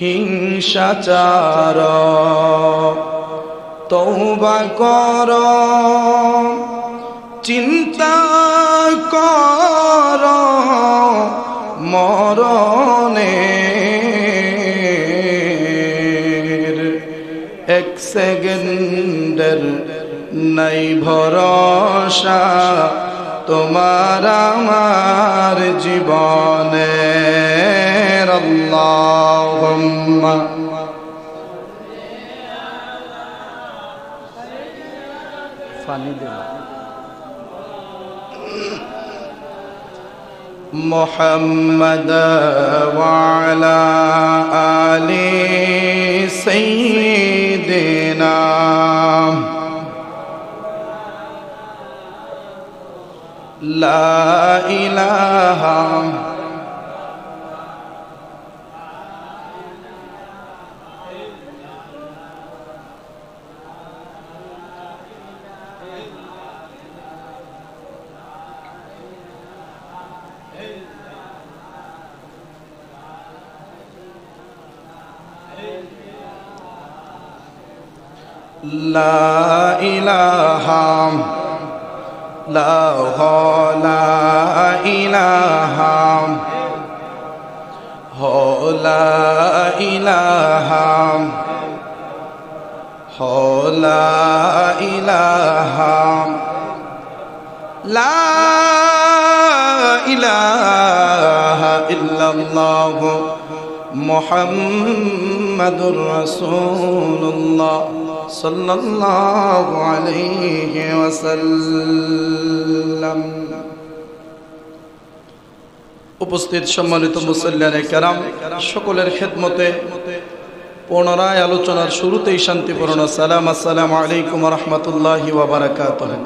হিংসাচার তওবা কর চিন্তা কর মরণের এক সেকেন্ডের নাই ভরসা তোমার আমার জীবনের আল্লাহুম্মা ফানি দে মুহাম্মাদ ওয়া আলা আলি সাইয়্যিদিনা লা ইলাহা লা ইলাহা লা ইলাহা লা ইলাহা লা ইলাহা লা ইলাহা ইল্লাল্লাহ মুহাম্মাদুর রাসূলুল্লাহ সাল্লাল্লাহু আলাইহি ওয়াসাল্লাম। উপস্থিত সম্মানিত মুসল্লিয়ানে কেরাম, সকলের খেদমতে পুনরায় আলোচনার শুরুতেই শান্তিপূর্ণ সালাম, আসসালামু আলাইকুম ওয়া রাহমাতুল্লাহি ওয়া বারাকাতুহু।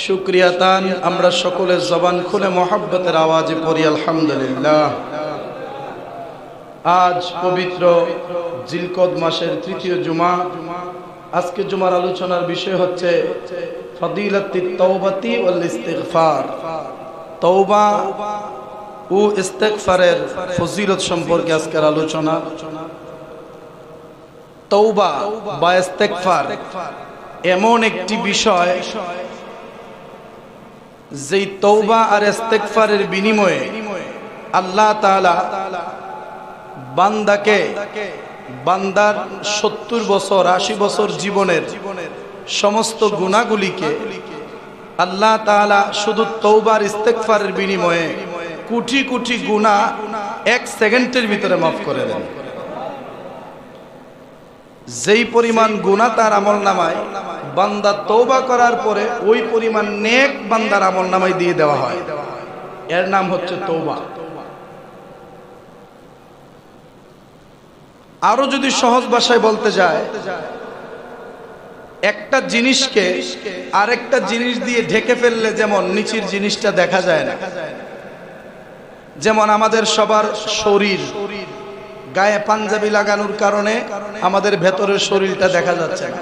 শুকরিয়া তান আমরা সকলের জবান খুলে মোহাব্বতের আওয়াজে পড়ি আলহামদুলিল্লাহ। আজ পবিত্র জিলকদ মাসের তৃতীয় জুমা। আজকে জুমার আলোচনার বিষয় হচ্ছে ফাদিলাতুত তাওবাতি ওয়াল ইস্তিগফার। তওবা ও ইস্তিগফারের ফজিলত সম্পর্কে আজকের আলোচনা। তওবা বা ইস্তিগফার এমন একটি বিষয় যেই তওবা আর ইস্তিগফারের বিনিময়ে আল্লাহ তাআলা বান্দাকে বান্দার 70 বছর 80 বছর জীবনের সমস্ত গুনাহগুলিকে আল্লাহ তাআলা শুধু তওবার ইস্তিগফারের বিনিময়ে কোটি কোটি গুনাহ এক সেকেন্ডের ভিতরে মাফ করে দেন। যেই পরিমাণ গুনাহ তার আমলনামায় বান্দা তওবা করার পরে ওই পরিমাণ নেক বান্দার আমলনামায় দিয়ে দেওয়া হয়, এর নাম হচ্ছে তওবা। আরো যদি সহজ ভাষায় বলতে যায়, একটা জিনিসকে আরেকটা জিনিস দিয়ে ঢেকে ফেললে যেমন নিচের জিনিসটা দেখা যায় না, যেমন আমাদের সবার শরীর, গায়ে পাঞ্জাবি লাগানোর কারণে আমাদের ভেতরের শরীরটা দেখা যাচ্ছে না।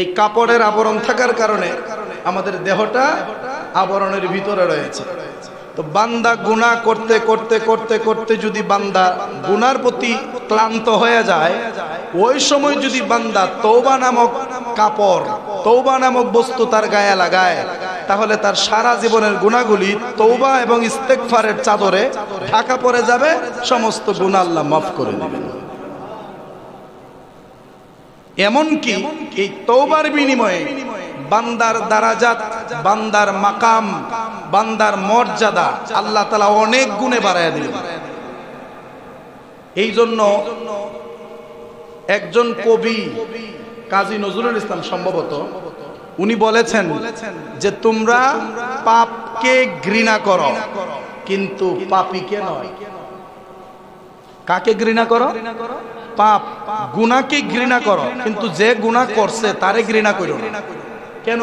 এই কাপড়ের আবরণ থাকার কারণে আমাদের দেহটা আবরণের ভিতরে রয়েছে। তো বান্দা গুনাহ করতে করতে করতে করতে যদি বান্দা গুনার প্রতি ক্লান্ত হয়ে যায়, ওই সময় যদি বান্দা তওবা নামক কাপড়, তওবা নামক বস্তু তার গায়ে লাগায়, তাহলে তার সারা জীবনের গুনাহগুলি তওবা এবং ইস্তিগফারের চাদরে ঢাকা পড়ে যাবে, সমস্ত গুনাহ আল্লাহ মাফ করে দেবেন। এমনকি এই তওবার বিনিময়ে বান্দার দারাজাত, বান্দার মাকাম, বান্দার মর্যাদা আল্লাহ তাআলা অনেক গুণে বাড়ায় দিবেন। এই জন্য একজন কবি কাজী নজরুল ইসলাম সম্ভবত উনি বলেছেন যে তোমরা পাপকে ঘৃণা করো কিন্তু পাপীকে নয়। কাকে ঘৃণা করো? পাপ, গুনাহকে ঘৃণা করো, কিন্তু যে গুনাহ করছে তারে ঘৃণা করো না। কেন?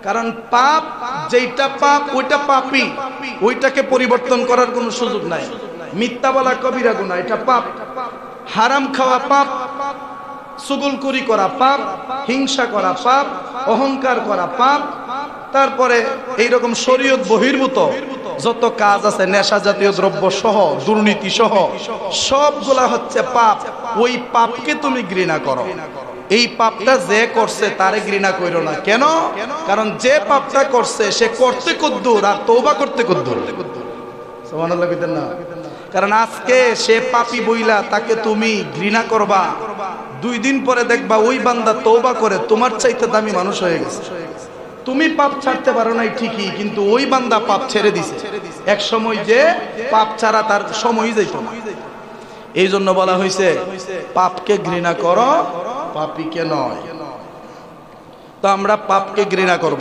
কারণ পাপ যেটা পাপ ওইটা পাপী, ওইটাকে পরিবর্তন করার কোনো সুযোগ নাই। মিথ্যা বলা কবিরা গুনাহ, এটা পাপ। হারাম খাওয়া পাপ, চুগলখড়ি করা পাপ, হিংসা করা পাপ, অহংকার করা পাপ। তারপরে এইরকম শরীয়ত বহির্ভূত যত কাজ আছে নেশা জাতীয় দ্রব্য সহ, দুর্নীতি সহ সবগুলা হচ্ছে পাপ। ওই পাপকে তুমি ঘৃণা করো। এই পাপটা যে করছে তারে ঘৃণা করো না। কেন? কারণ যে পাপটা করছে সে করতে কদ্দুর আর তওবা করতে কদ্দুর। সুবহানাল্লাহ কইতেন না? কারণ আজকে সে পাপী বইলা তাকে তুমি ঘৃণা করবা, 2 দিন পরে দেখবা ওই বান্দা তওবা করে তোমার চাইতে দামি মানুষ হয়ে গেছে। তুমি পাপ ছাড়তে পারো নাই ঠিকই, কিন্তু ওই বান্দা পাপ ছেড়ে দিছে। এক সময় যে পাপ ছাড়া তার সময় যাইত না। এই জন্য বলা হয়েছে পাপকে ঘৃণা করো, পাপীকে নয়। তো আমরা পাপকে ঘৃণা করব।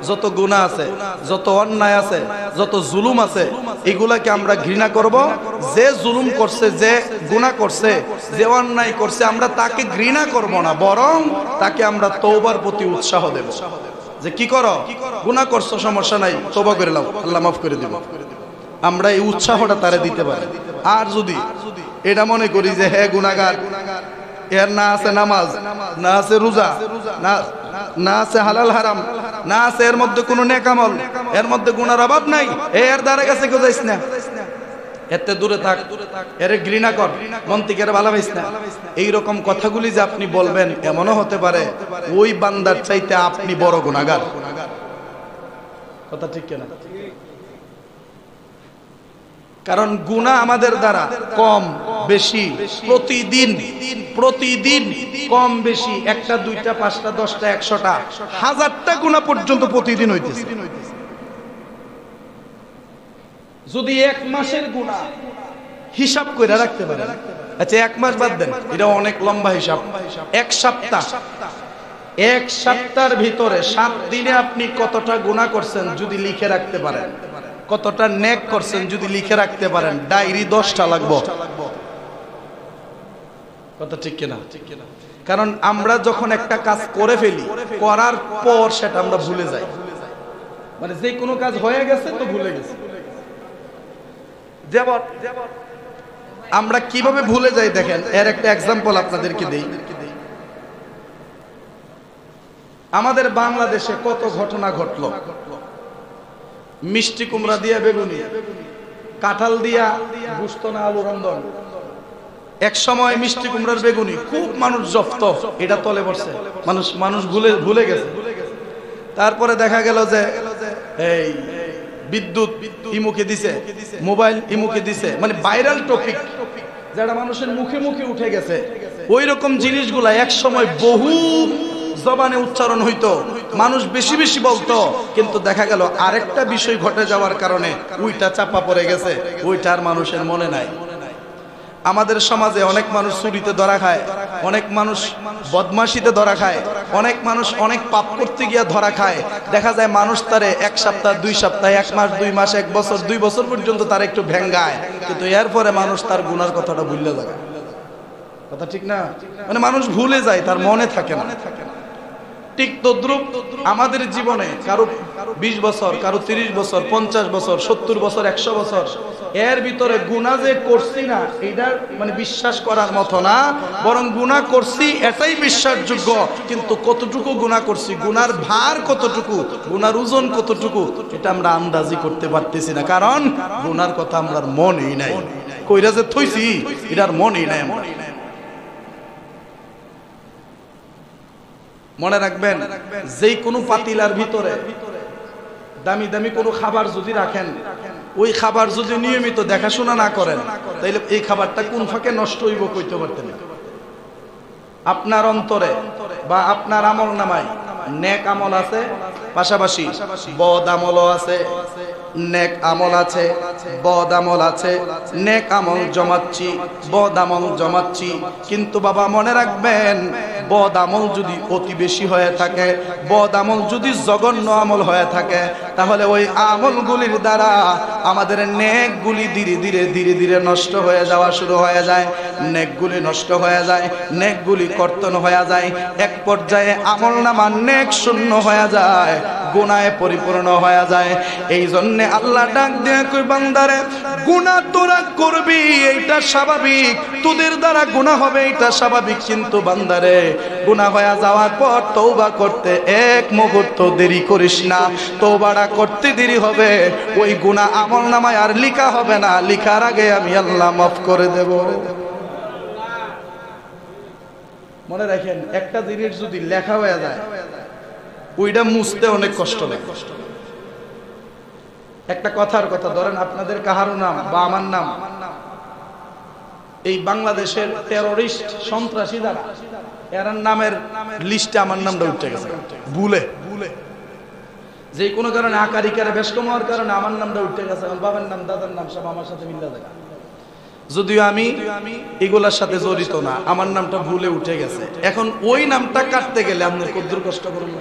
যত গুনাহ আছে, যত অন্যায় আছে, যত জুলুম আছে, এগুলাকে আমরা ঘৃণা করব। যে জুলুম করছে, যে গুনাহ করছে, যে অন্যায় করছে, আমরা তাকে ঘৃণা করব না, বরং তাকে আমরা তওবার প্রতি উৎসাহ দেব। যে কি করো, গুনাহ করছো, সমস্যা নাই, তওবা করে নাও, আল্লাহ মাফ করে দিব। আমরা এই উৎসাহটা তারে দিতে পারি। আর যদি এটা মনে করি যে হ্যাঁ গুনাহগার, এর না আছে নামাজ, না আছে রোজা, না আছে হালাল হারাম, না আছে এর মধ্যে কোনো নেক আমল, এর মধ্যে গুনার অভাব নাই, এর দ্বারা কাছে কেউ যাইস না, এতে দূরে থাক, এর ঘৃণা কর, মন থেকে এর ভালোবাসিস না, এইরকম কথাগুলি যে আপনি বলবেন, এমনও হতে পারে ওই বান্দার চাইতে আপনি বড় গুনাহগার। কথা ঠিক কিনা? কারণ গুনাহ আমাদের দ্বারা কম বেশি প্রতিদিন কম বেশি 1টা 2টা 5টা 10টা 100টা 1000টা গুনাহ পর্যন্ত প্রতিদিন হইতেছে। যদি 1 মাসের গুনাহ হিসাব করে রাখতে পারেন, আচ্ছা 1 মাস বাদ দেন, এটা অনেক লম্বা হিসাব, 1 সপ্তাহের ভিতরে 7 দিনে আপনি কতটা গুনাহ করছেন যদি লিখে রাখতে পারেন, কতটা নেক করছেন যদি লিখে রাখতে পারেন, ডায়েরি 10টা লাগবে। কথা ঠিক কিনা? কারণ আমরা যখন একটা কাজ করে ফেলি, করার পর সেটা আমরা ভুলে যাই। মানে যে কোনো কাজ হয়ে গেছে তো ভুলে গেছি। যেমন আমরা কিভাবে ভুলে যাই দেখেন, এর একটা এক্সাম্পল আপনাদেরকে দেই। আমাদের বাংলাদেশে কত ঘটনা ঘটলো, মিষ্টি কুমড়া দিয়া বেগুনি, কাঁঠাল দিয়া গুস্ত না আলু রন্ধন। এক সময় মিষ্টি কুমড়ার বেগুনি খুব মানুষ জপ্ত, এটা তলে পড়ছে, মানুষ ভুলে গেছে। তারপরে দেখা গেল যে এই বিদ্যুৎ ইমুকে দিছে, মোবাইল ইমুকে দিছে, মানে ভাইরাল টপিক যেটা মানুষের মুখে মুখে উঠে গেছে। ওই রকম জিনিসগুলা এক সময় বহু জবানে উচ্চারণ হইতো, মানুষ বেশি বেশি বলতো, কিন্তু দেখা গেল আরেকটা বিষয় ঘটে যাওয়ার কারণে ওইটা চাপা পড়ে গেছে, ওইটা আর মানুষের মনে নাই। আমাদের সমাজে অনেক মানুষ চুরিতে ধরা খায়, অনেক মানুষ বদমাশিতে ধরা খায়, অনেক মানুষ অনেক পাপ করতে গিয়া ধরা খায়। দেখা যায় মানুষ তারে 1 সপ্তাহ 2 সপ্তাহ 1 মাস 2 মাস 1 বছর 2 বছর পর্যন্ত তার একটু ভেঙ্গায়, কিন্তু এরপরে মানুষ তার গুনার কথাটা ভুলে যায়। কথা ঠিক না? মানে মানুষ ভুলে যায়, তার মনে থাকে না। ঠিক তদ্রুপ আমাদের জীবনে কারো 20 বছর, কারো 30 বছর, 50 বছর, 70 বছর, 100 বছর, এর ভিতরে গুনাহ যে করছি না এটা মানে বিশ্বাস করার মতো না, বরং গুনাহ করছি এটাই বিশ্বাসযোগ্য, কিন্তু কতটুকু গুনাহ করছি, গুনার ভার কতটুকু, গুনার ওজন কতটুকু, এটা আমরা আন্দাজি করতে পারতেছি না। কারণ গুনার কথা আমরা মনেই নাই, কইরা যে থইছি এটার মনেই নাই। মনে রাখবেন, যেই কোনো পাতিলার ভিতরে দামি দামি কোনো খাবার যদি রাখেন, ওই খাবার যদি নিয়মিত দেখাশোনা না করেন, তাইলে এই খাবারটা কোন ফাঁকে নষ্ট হইব কইতে পারতেন। আপনার অন্তরে বা আপনার আমল নামায় নেক আমল আছে, পাশাপাশি বদ আমলও আছে, নেক আমল আছে, বদ আমল আছে। নেক আমল জমাচ্ছি, বদ আমল জমাচ্ছি, কিন্তু বাবা মনে রাখবেন, বদ আমল যদি অতি বেশি হয়ে থাকে, বদ আমল যদি জঘন্য আমল হয়ে থাকে, তাহলে ওই আমলগুলির দ্বারা আমাদের নেকগুলি ধীরে ধীরে ধীরে ধীরে নষ্ট হয়ে যাওয়া শুরু হয়ে যায়। নেকগুলি নষ্ট হয়ে যায়, নেকগুলি কর্তন হয়ে যায়, এক পর্যায়ে আমল নামা নেক শূন্য হয়ে যায়, গুনাহে পরিপূর্ণ হয়ে যায়। এই জন্য আল্লাহ ডাক দিয়ে কই, বান্দারে গুনাহ তোরা করবি এইটা স্বাভাবিক, তোদের দ্বারা গুনাহ হবে এটা স্বাভাবিক, কিন্তু বান্দারে গুনাহ হয়ে যাওয়ার পর তওবা করতে এক মুহূর্ত দেরি করিস না। তওবাটা করতে দেরি হবে, ওই গুনাহ আমল নামায় আর লিখা হবে না, লিখার আগে আমি আল্লাহ মাফ করে দেব। মনে রাখেন, একটা জিনিস যদি লেখা হয়ে যায় ওইটা মুছতে অনেক কষ্ট লাগে। একটা কথার কথা ধরেন, আপনাদের কাহারও নাম বা আমার নাম, এই বাংলাদেশের টেরোরিস্ট সন্ত্রাসী যারা, এর নামের লিস্টে আমার নামটা উঠে গেছে ভুলে। যে কোনো কারণে আকারিকারে বেশ কম হওয়ার কারণে আমার নামটা উঠে গেছে, বাবার নাম দাদার নাম সব আমার সাথে মিলে যায়। যদিও আমি এগুলার সাথে জড়িত না, আমার নামটা ভুলে উঠে গেছে। এখন ওই নামটা কাটতে গেলে আপনার কদ্দুর কষ্ট করুন।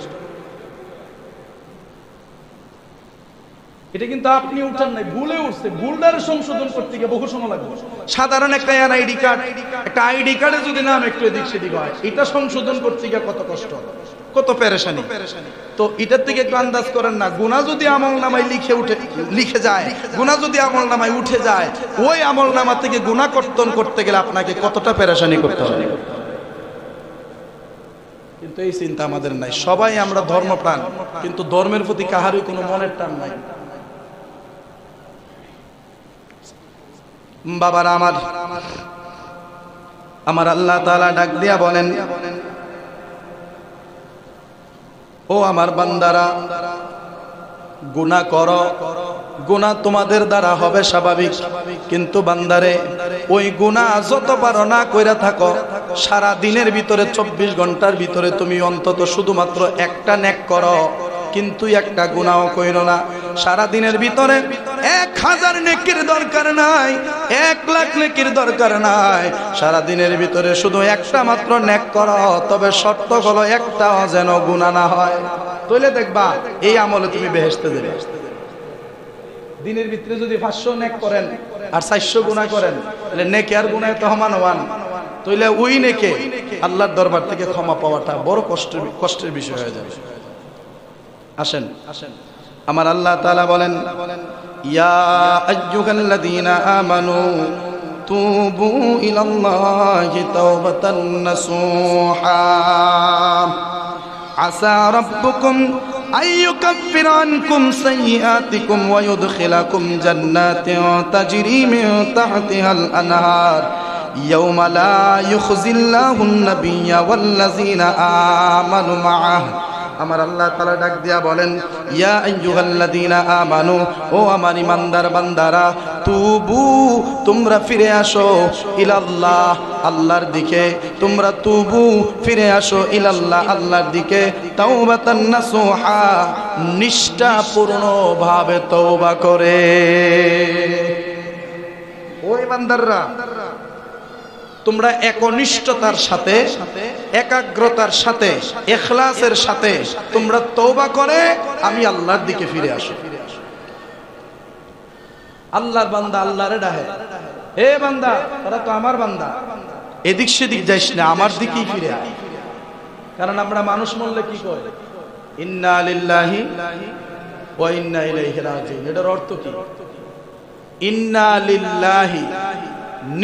এটা কিন্তু আপনি উঠান নাই, ভুলে উঠছে। ভুলটার সংশোধন করতে গিয়ে বহু সময় লাগবে। সাধারণ একটা এনআইডি কার্ড, একটা আইডি কার্ডে যদি নাম একটু এদিক সেদিক হয়, এটা সংশোধন করতে গিয়ে কত কষ্ট, কত পেরেশানি। তো এটার থেকে একটু আন্দাজ করেন না, গুনাহ যদি আমল নামায় লিখে যায়, গুনাহ যদি আমল নামায় উঠে যায়, ওই আমল নামা থেকে গুনাহ কর্তন করতে গেলে আপনাকে কতটা পেরেশানি করতে হবে। কিন্তু এই চিন্তা আমাদের নাই। সবাই আমরা ধর্মপ্রাণ, কিন্তু ধর্মের প্রতি কাহারই কোনো মনের টান নাই। বাবারা আমার আল্লাহ তাআলা ডাক দিয়া বলেন, ও আমার বান্দারা, গুনাহ করো, গুনাহ তোমাদের দ্বারা হবে স্বাভাবিক, কিন্তু বান্দারে ওই গুনাহ যত পারো না কইরা থাকো, সারা দিনের ভিতরে 24 ঘন্টার ভিতরে তুমি অন্তত শুধুমাত্র একটা নেক করো, কিন্তু একটা গুনাহও কইরো না। সারা দিনের ভিতরে 1000 নেকির দরকার নাই, 1 লাখ নেকির দরকার নাই, সারা দিনের ভিতরে শুধু একটা মাত্র নেক করো। তবে শর্ত হলো একটাও যেন গুনাহ না হয়, তাহলে দেখবা এই আমলে তুমি বেহেশতে যাবে। দিনের ভিতরে যদি 500 নেক করেন আর 400 গুনাহ করেন, তাহলে নেকি আর গুনাহে তো সমান হন। তাহলে ওই নেকে আল্লাহর দরবার থেকে ক্ষমা পাওয়াটা বড় কষ্টের বিষয় হয়ে যাবে। আসেন আমার আল্লাহ তাআলা বলেন, ইয়া আইয়ুহাল্লাযীনা আমানু তুবু ইলাল্লাহি তাওবাতান নাসুহা আসা রাব্বুকুম আইয়ুকাফিরা আনকুম সাইয়্যাতিকুম ওয়া ইউদখিলাকুম জান্নাতিন তাজরি মিন তাহতিহাল আনহার ইয়াওমা লা ইউখজিল্লাহুন নাবিয়্যা ওয়াল্লাযীনা আমানু মাআহু। আমার আল্লাহ তাআলা ডাক দিয়া বলেন, ইয়া আইয়ুহাল্লাযীনা আমানু, ও আমার ঈমানদার বান্দারা, তুবু, তোমরা ফিরে আসো, ইলাল্লাহ, আল্লাহর দিকে, তোমরা তুবু, ফিরে আসো, ইলাল্লাহ, আল্লাহর দিকে, তাওবাতান নাসুহা, নিষ্ঠাপূর্ণ ভাবে তওবা করে। ওই বান্দাররা, তোমরা একনিষ্ঠতার সাথে, একাগ্রতার সাথে, ইখলাসের সাথে তোমরা তওবা করে আমি আল্লাহর দিকে ফিরে আসো। আল্লাহর বান্দা আল্লাহরে ডাহে, হে বান্দা, তারা তো আমার বান্দা, এদিক সেদিক যাইস না, আমার দিকেই ফিরে আয়। কারণ আমরা মানুষ মরলে কি কয়, ইন্না লিল্লাহি ওয়া ইন্না ইলাইহি রাজিউন। এটার অর্থ কি? ইন্না লিল্লাহি,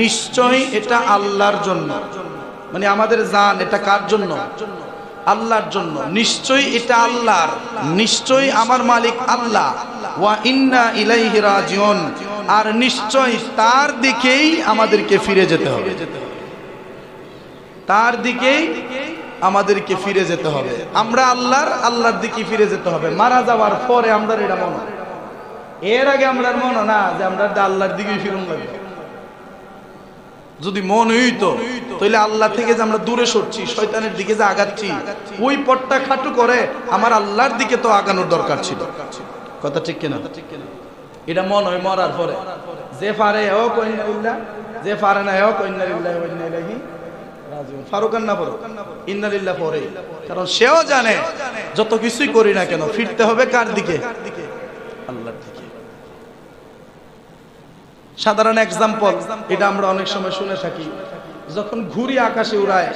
নিশ্চয় এটা আল্লাহর জন্য, মানে আমাদের জান এটা কার জন্য? আল্লাহর জন্য। নিশ্চয় এটা আল্লাহর, নিশ্চয় আমার মালিক আল্লাহ। ওয়া ইন্না ইলাইহি রাজিউন, আর নিশ্চয় তার দিকেই আমাদেরকে ফিরে যেতে হবে, তার দিকেই আমাদেরকে ফিরে যেতে হবে। আমরা আল্লাহর দিকে ফিরে যেতে হবে। মারা যাওয়ার পরে আমরা এটা মনে, এর আগে আমরা মনে না যে আমরা আল্লাহর দিকেই ফিরুন লাগবে। যদি মন হইতো তাহলে আল্লাহ থেকে যে আমরা দূরে সরছি, শয়তানের দিকে যে আগাচ্ছি, ওই পথটা খাটু করে আমার আল্লাহর দিকে তো আগানোর দরকার ছিল। কথা ঠিক কিনা? এটা মন হয় মরার পরে। যে পারে ও কইনা ইল্লাহ, যে পারে না ও কইনা ইল্লাহ ওয়া ইন্না ইলাইহি রাজিউন। ফারুকান না পড়ো, ইন্না লিল্লাহ পড়ে, কারণ সেও জানে যত কিছুই করি না কেন ফিরতে হবে কার দিকে? আল্লাহর দিকে। সাধারণ এক্সাম্পল, এটা আমরা অনেক সময় শুনে থাকি, যখন ঘুড়ি আকাশে উড়ায়,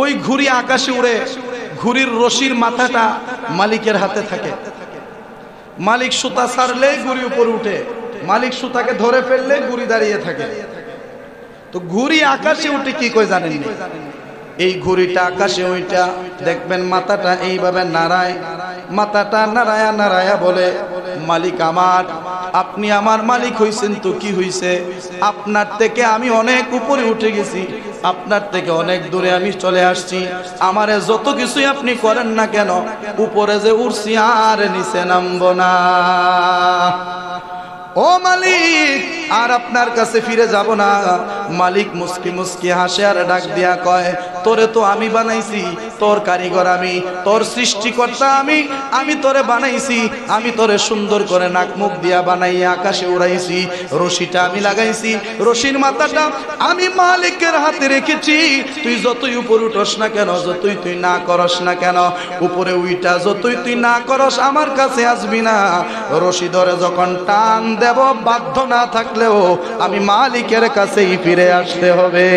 ওই ঘুড়ি আকাশে উড়ে, ঘুড়ির রশির মাথাটা মালিকের হাতে থাকে। মালিক সুতা ছাড়লে ঘুড়ি উপরে উঠে, মালিক সুতাকে ধরে ফেললে ঘুড়ি দাঁড়িয়ে থাকে। তো ঘুড়ি আকাশে উঠে কি কয় জানেন? এই ঘুড়িটা আকাশে ওইটা দেখবেন মাথাটা এইভাবে নাড়ায়, মাথাটা নাড়ায়া নাড়ায়া বলে, মালিক আমার, আপনি আমার মালিক হইছেন তো কি হইছে? আপনার থেকে আমি অনেক উপরে উঠে গেছি, আপনার থেকে অনেক দূরে আমি চলে আসছি। আমারে যত কিছুই আপনি করেন না কেন, উপরে যে উঠছি আর নিচে নামবো না। ও মালিক, আর আপনার কাছে ফিরে যাব না। মালিক মুস্কি মুস্কি হাসে আর ডাক দিয়া কয়, তোরে তো আমি বানাইছি, তোর কারিগর আমি, তোর সৃষ্টিকর্তা আমি, আমি তোরে বানাইছি, আমি তোরে সুন্দর করে নাক মুখ দিয়া বানাইয়া আকাশে উড়াইছি, রশিটা আমি লাগাইছি, রশির মাথাটা আমি মালিকের হাতে রেখেছি। তুই যতই উপর উঠস না কেন, যতই তুই না করস না কেন, উপরে উইটা যতই তুই না করস, আমার কাছে আসবি না। রশি ধরে যখন টান দেব, বাধ্য না থাকলেও আমি মালিকের কাছেই ফিরে আসতে হবে।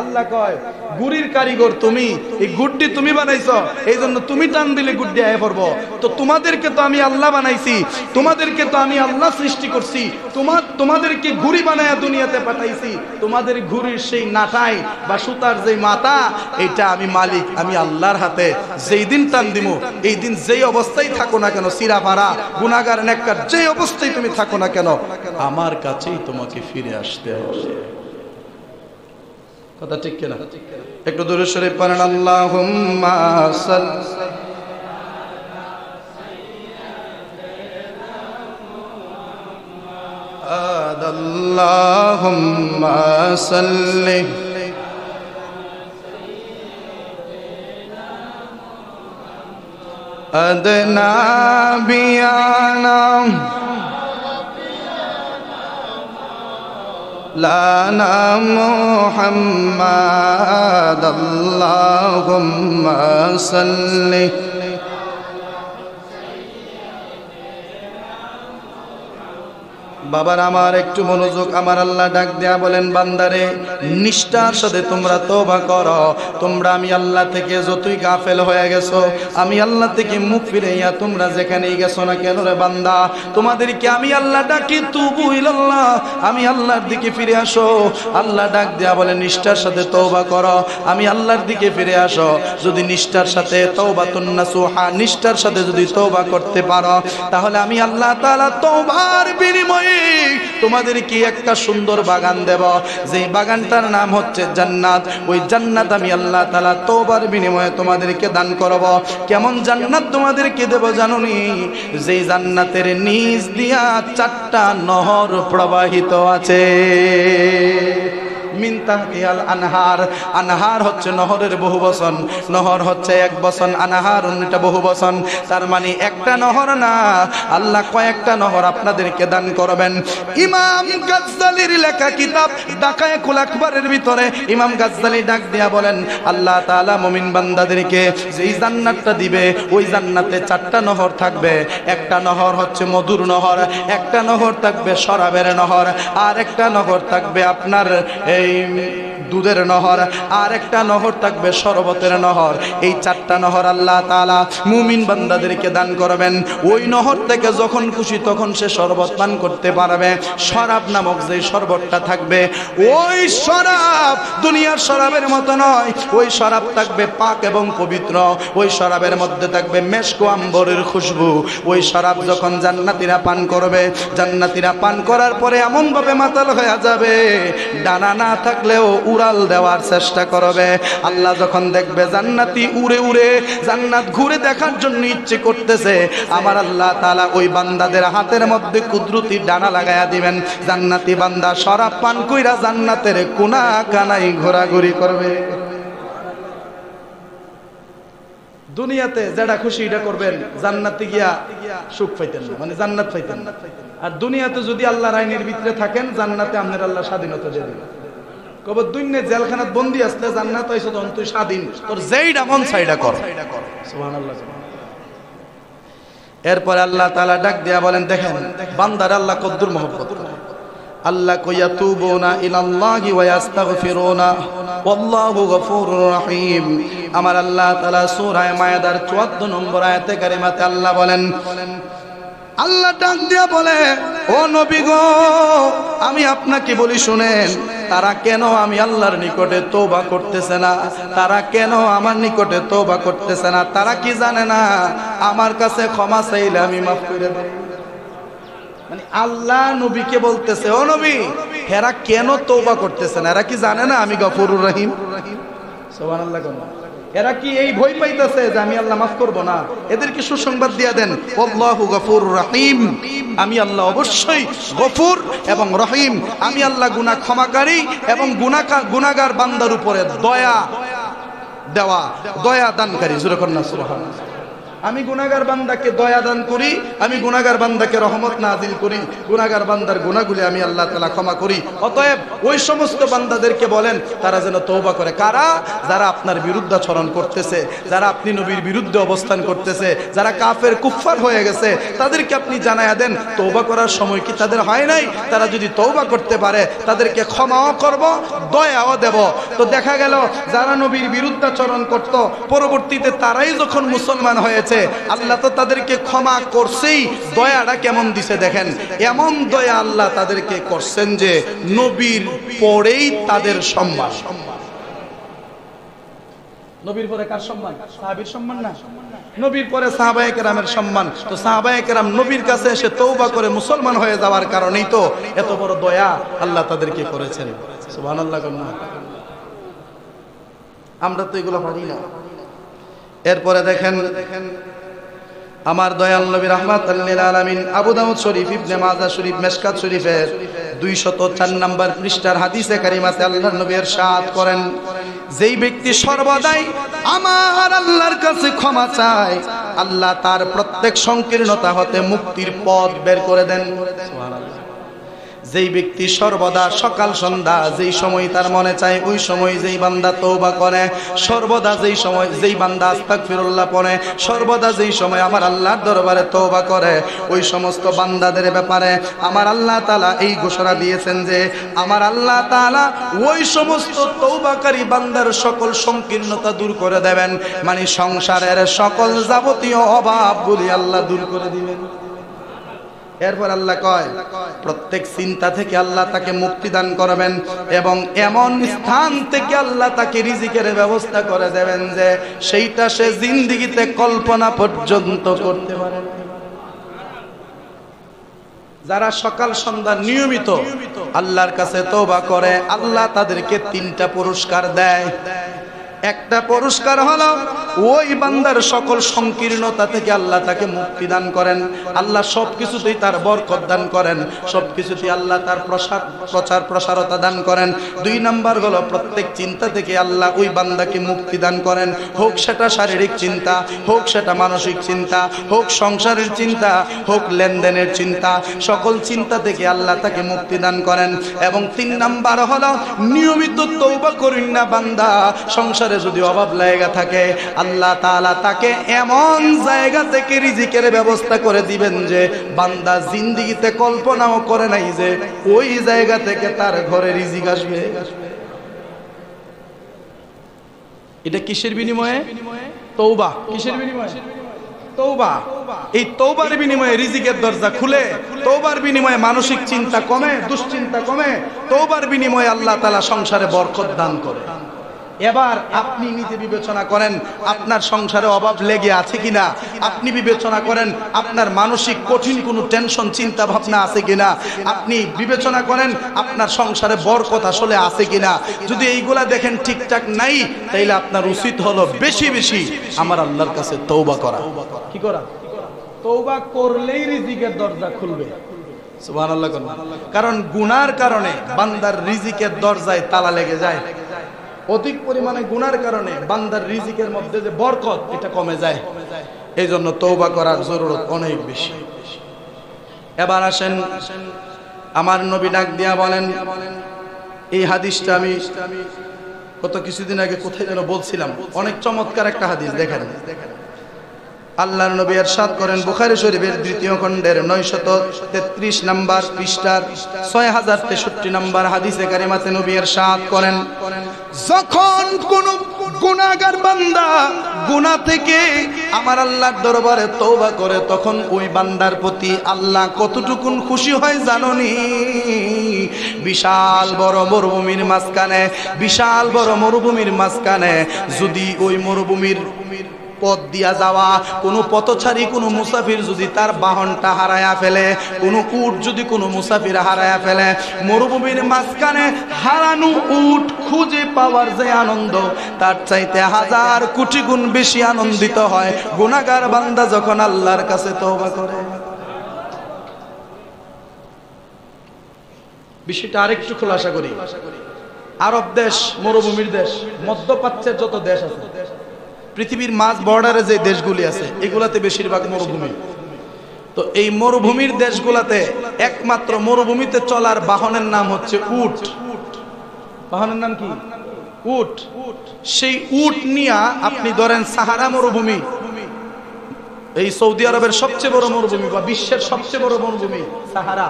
আল্লাহ কয়, গুড়ির কারিগর তুমি, এই গুড়টি তুমি বানাইছো, এই জন্য তুমি টান দিলে গুড়টি আয় পড়বো। তো তোমাদেরকে তো আমি আল্লাহ বানাইছি, তোমাদেরকে তো আমি আল্লাহ সৃষ্টি করছি, তোমাদেরকে ঘুড়ি বানায়া দুনিয়াতে পাঠাইছি। তোমাদের ঘুড়ির সেই নাটাই বা সুতার যে মাথা, এটা আমি মালিক, আমি আল্লাহর হাতে। যেই দিন টান দিমু, এই দিন যেই অবস্থায় থাকো না কেন, সিরাপাড়া গুনাহগার নেককার যেই অবস্থায় তুমি থাকো না কেন, আমার কাছেই তোমাকে ফিরে আসতে হবে। কথা ঠিক কিনা? একটু দূরে সরে পড়েন, আল্লাহুম্মা সাল্লি আল্লাহুম্মা সাল্লি আদনা বিয়ানা লানা মুহাম্মাদ আল্লাহুম্মা সাল্লি। বাবার আমার একটু মনোযোগ, আমার আল্লাহ ডাক দেয়া বলেন, বান্দারে নিষ্ঠার সাথে তোমরা তওবা করো। তোমরা আমি আল্লাহ থেকে যতই গাফেল হয়ে গেছো, আমি আল্লাহ থেকে মুখ ফিরাইয়া তোমরা যেখানেই গেছো না কেন রে বান্দা, তোমাদেরকে আমি আল্লাহ ডাকি, তুবু ইলাল্লাহ, আমি আল্লাহর দিকে ফিরে আসো। আল্লাহ ডাক দেয়া বলেন, নিষ্ঠার সাথে তওবা করো, আমি আল্লাহর দিকে ফিরে আসো। যদি নিষ্ঠার সাথে তওবাতুন নাসুহা, নিষ্ঠার সাথে যদি তওবা করতে পারো, তাহলে আমি আল্লাহ তাআলা তওবার বিনিময়ে তোমাদেরকে একটা সুন্দর বাগান দেব, যেই বাগানটার নাম হচ্ছে জান্নাত। ওই জান্নাত আমি আল্লাহ তাআলা তওবার বিনিময়ে তোমাদেরকে দান করব। কেমন জান্নাত তোমাদেরকে দেব জানোনি? যেই জান্নাতের নিচ দিয়া 4টা নহর প্রবাহিত আছে। মিন তাহতিহাল আনহার, আনহার হচ্ছে নহরের বহু বচন, নহর হচ্ছে এক বচন, আনহার এটা বহু বচন। তার মানে একটা নহর না, আল্লাহ কয়েকটা নহর আপনাদেরকে দান করবেন। ইমাম গাজ্জালির লেখা কিতাব দাকায়েকুল আকবারের ভিতরে ইমাম গাজ্জালি ডাক দিয়া বলেন, আল্লাহ তাআলা মুমিন বান্দাদেরকে যেই জান্নাতটা দিবে, ওই জান্নাতে 4টা নহর থাকবে। একটা নহর হচ্ছে মধুর নহর, একটা নহর থাকবে শরাবের নহর, আর একটা নহর থাকবে আপনার এই দুধের নহর, আর একটা নহর থাকবে শরবতের নহর। এই 4টা নহর আল্লাহ তাআলা মুমিন বান্দাদেরকে দান করবেন। ওই নহর থেকে যখন খুশি তখন সে শরবত পান করতে পারবে। শরাব নামক যে শরবতটা থাকবে, ওই শরাব দুনিয়ার শরাবের মতো নয়। ওই শরাব থাকবে পাক এবং পবিত্র। ওই শরাবের মধ্যে থাকবে মেশক ও আম্বরের খুশবু। ওই শরাব যখন জান্নাতীরা পান করবে, জান্নাতীরা পান করার পরে এমন ভাবে মাতাল হয়ে যাবে, ডানা না থাকলেও উড়াল দেওয়ার চেষ্টা করবে। আল্লাহ যখন দেখবে জান্নাতি উড়ে উড়ে জান্নাত ঘুরে দেখার জন্য ইচ্ছে করতেছে, আমার আল্লাহ তাআলা ওই বান্দাদের হাতের মধ্যে কুদরতি ডানা লাগায়া দিবেন। জান্নাতি বান্দা শরাব পান কইরা জান্নাতের কোনা কানাই ঘোরাঘুরি করবে। দুনিয়াতে যেটা খুশি এটা করবেন, জান্নাতে গিয়া সুখ পাইতেন না, মানে জান্নাত পাইতেন না। আর দুনিয়াতে যদি আল্লাহর আইনের ভিতরে থাকেন, জান্নাতে আপনার আল্লাহ স্বাধীনতা দিয়ে দিবেন। কবে দুনিয়া জেলখানাত বন্দি আসলে জান্নাত হইছে তখন তুই স্বাধীন, তোর যেইটা মন চাইটা কর। সুবহানাল্লাহ। এরপর আল্লাহ তাআলা ডাক দিয়া বলেন, দেখেন বান্দার আল্লাহ কদ্দুর মহব্বত করে। আল্লাহ কইয়া তুবুনা ইলাল্লাহি ওয়া ইস্তাগফিরুনা ওয়াল্লাহু গফুরুর রহিম। আমার আল্লাহ তাআলা সূরা মায়েদার ৭৪ নম্বর আয়াতে কারিমাতে আল্লাহ বলেন, আল্লাহ ডাক দিয়া বলে, ও নবী গো, আমি আপনাকে বলি শুনেন, তারা কেন আমি আল্লাহর নিকটে তওবা করতেছে না, তারা কেন আমার নিকটে তওবা করতেছে না? তারা কি জানে না আমার কাছে ক্ষমা চাইলে আমি মাফ করে দেব? মানে আল্লাহ নবীকে বলতেছে, ও নবী, এরা কেন তওবা করতেছে না? এরা কি জানে না আমি গফুরুর রহিম? সুবহানাল্লাহ। এরা কি এই ভয় পাইতেছে যে আমি আল্লাহ মাফ করব না? এদেরকে সুসংবাদ দিয়ে দেন, আল্লাহু গফুরুর রহিম, আমি আল্লাহ অবশ্যই গফুর এবং রহিম। আমি আল্লাহ গুনাহ ক্ষমাকারী এবং গুনাহগার বান্দার উপরে দয়া দেওয়া, দয়া দানকারী। জোরে কর না সুবহানাল্লাহ। আমি গুনাহগার বান্দাকে দয়া দান করি, আমি গুনাহগার বান্দাকে রহমত নাজিল করি, গুনাহগার বান্দার গুনাহগুলি আমি আল্লাহ তাআলা ক্ষমা করি। অতএব ওই সমস্ত বান্দাদেরকে বলেন তারা যেন তওবা করে। কারা? যারা আপনার বিরুদ্ধাচরণ করতেছে, যারা আপনি নবীর বিরুদ্ধে অবস্থান করতেছে, যারা কাফের কুফফার হয়ে গেছে, তাদেরকে আপনি জানায়া দেন তওবা করার সময় কি তাদের হয় নাই? তারা যদি তওবা করতে পারে তাদেরকে ক্ষমাও করব, দয়াও দেব। তো দেখা গেল যারা নবীর বিরুদ্ধাচরণ করত, পরবর্তীতে তারাই যখন মুসলমান হয়েছে, আল্লাহ তো তাদেরকে ক্ষমা করছেই, দয়াটা কেমন দিছে দেখেন। এমন দয়া আল্লাহ তাদেরকে করছেন যে নবীর পরেই তাদের সম্মান। নবীর পরে কার সম্মান? সাহাবীর সম্মান না? নবীর পরে সাহাবায়ে কেরামের সম্মান। তো সাহাবায়ে কেরাম নবীর কাছে এসে তওবা করে মুসলমান হয়ে যাওয়ার কারণেই তো এত বড় দয়া আল্লাহ তাদেরকে করেছেন। সুবহানাল্লাহ। আমরা তো এগুলো পারি না। এরপরে দেখেন আমার দয়াল নবী রাহমাতাল লিল আলামিন আবু দাউদ শরীফ, ইবনে মাজাহ শরীফ, মিশকাত শরীফের 204 নম্বর পৃষ্ঠার হাদিসে কারিমাতে আল্লাহর নবী ইরশাদ করেন, যেই ব্যক্তি সর্বদাই আমার আল্লাহর কাছে ক্ষমা চায়, আল্লাহ তার প্রত্যেক সংকীর্ণতা হতে মুক্তির পথ বের করে দেন। সুবহানাল্লাহ। যেই ব্যক্তি সর্বদা সকাল সন্ধ্যা যেই সময় তার মনে চায় ওই সময় যেই বান্দা তওবা করে, সর্বদা যেই সময় যেই বান্দা আস্তাগফিরুল্লাহ পড়ে, সর্বদা যেই সময় আমার আল্লাহর দরবারে তওবা করে, ওই সমস্ত বান্দাদের ব্যাপারে আমার আল্লাহ তাআলা এই ঘোষণা দিয়েছেন যে আমার আল্লাহ তাআলা ওই সমস্ত তওবাকারী বান্দার সকল সংকীর্ণতা দূর করে দেবেন। মানে সংসারের সকল যাবতীয় অভাবগুলি আল্লাহ দূর করে দিবেন। এরপর আল্লাহ কয় প্রত্যেক চিন্তা থেকে আল্লাহ তাকে মুক্তি দান করবেন এবং এমন স্থান থেকে আল্লাহ তাকে রিজিকের ব্যবস্থা করে দেবেন যে সেইটা সে জিন্দেগিতে কল্পনা পর্যন্ত করতে পারে না। যারা সকাল সন্ধ্যা নিয়মিত আল্লাহর কাছে তওবা করে, আল্লাহ তাদেরকে 3টা পুরস্কার দেয়। একটা পুরস্কার হলো ওই বান্দার সকল সংকীর্ণতা থেকে আল্লাহ তাকে মুক্তি দান করেন, আল্লাহ সবকিছুতেই তার বরকত দান করেন, সবকিছুতেই আল্লাহ তার প্রচার প্রসারতা দান করেন। 2 নাম্বার হলো প্রত্যেক চিন্তা থেকে আল্লাহ ওই বান্দাকে মুক্তি দান করেন, হোক সেটা শারীরিক চিন্তা, হোক সেটা মানসিক চিন্তা, হোক সংসারের চিন্তা, হোক লেনদেনের চিন্তা, সকল চিন্তা থেকে আল্লাহ তাকে মুক্তি দান করেন। এবং 3 নাম্বার হলো নিয়মিত তওবা করেন না বান্দা, সংসার যদি অভাব লাগা থাকে আল্লাহ তাআলা তাকে এমন জায়গা থেকে রিজিকের ব্যবস্থা করে দিবেন যে বান্দা জিন্দেগিতে কল্পনাও করে নাই যে ওই জায়গা থেকে তার ঘরে রিজিক আসবে। এটা কিসের বিনিময়ে? তওবা। কিসের বিনিময়ে? তওবা। এই তওবার বিনিময়ে রিজিকের দরজা খুলে, তওবার বিনিময়ে মানসিক চিন্তা কমে, দুশ্চিন্তা কমে, তওবার বিনিময়ে আল্লাহ তাআলা সংসারে বরকত দান করে। এবার আপনি নিজে বিবেচনা করেন আপনার সংসারে অভাব লেগে আছে কিনা, আপনি বিবেচনা করেন আপনার মানসিক কঠিন কোনো টেনশন চিন্তা ভাবনা আছে কিনা, আপনি বিবেচনা করেন আপনার সংসারে বরকত আসলে আছে কিনা। যদি এইগুলা দেখেন ঠিকঠাক নাই, তাইলে আপনার উচিত হলো বেশি বেশি আমার আল্লাহর কাছে তওবা করা। কি করা? তওবা করলেই রিজিকের দরজা খুলবে। সুবহানাল্লাহ। কারণ গুনার কারণে বান্দার রিজিকের দরজায় তালা লেগে যায়, অধিক পরিমাণে গুনার কারণে বান্দার রিজিকের মধ্যে যে বরকত এটা কমে যায়। এই জন্য তওবা করার জরুরত অনেক বেশি। এবার আসেন আমার নবী ডাক দিয়া বলেন, এই হাদিসটা আমি কত কিছুদিন আগে কোথায় যেন বলছিলাম, অনেক চমৎকার একটা হাদিস। দেখেন আল্লাহর নবী ইরশাদ করেন বুখারী শরীফের 2য় খণ্ডের 933 নম্বর পৃষ্ঠার 6063 নম্বর হাদিসে কারিমাতে নবী ইরশাদ করেন, যখন কোন গুনাহগার বান্দা গুনাহ থেকে আমার আল্লাহর দরবারে তওবা করে, তখন ওই বান্দার প্রতি আল্লাহ কতটুকুন খুশি হয় জানোনি? বিশাল বড় মরুভূমির মাঝখানে, বিশাল বড় মরুভূমির মাঝখানে যদি ওই মরুভূমির পথ দিয়া যাওয়া কোনো পথচারী কোনো মুসাফির যদি তার বাহনটা হারায়া ফেলে, কোনো উট যদি কোনো মুসাফির হারায়া ফেলে, মরুভূমির মাঝখানে হারানো উট খুঁজে পাওয়ার যে আনন্দ তার চাইতে হাজার কোটি গুণ বেশি আনন্দিত হয় গুনাহগার বান্দা যখন আল্লাহর কাছে তওবা করে। বিষয়টা আরেকটু খোলাসা করি। আরব দেশ মরুভূমির দেশ, মধ্যপ্রাচ্যের যত দেশ আছে, পৃথিবীর মাঝ বর্ডারে যে দেশগুলি আছে এগুলাতে বেশিরভাগ মরুভূমি। তো এই মরুভূমির দেশগুলাতে একমাত্র মরুভূমিতে চলার বাহনের নাম হচ্ছে উট। বাহনের নাম কি? উট। সেই উট নিয়া আপনি ধরেন সাহারা মরুভূমি, এই সৌদি আরবের সবচেয়ে বড় মরুভূমি বা বিশ্বের সবচেয়ে বড় মরুভূমি সাহারা,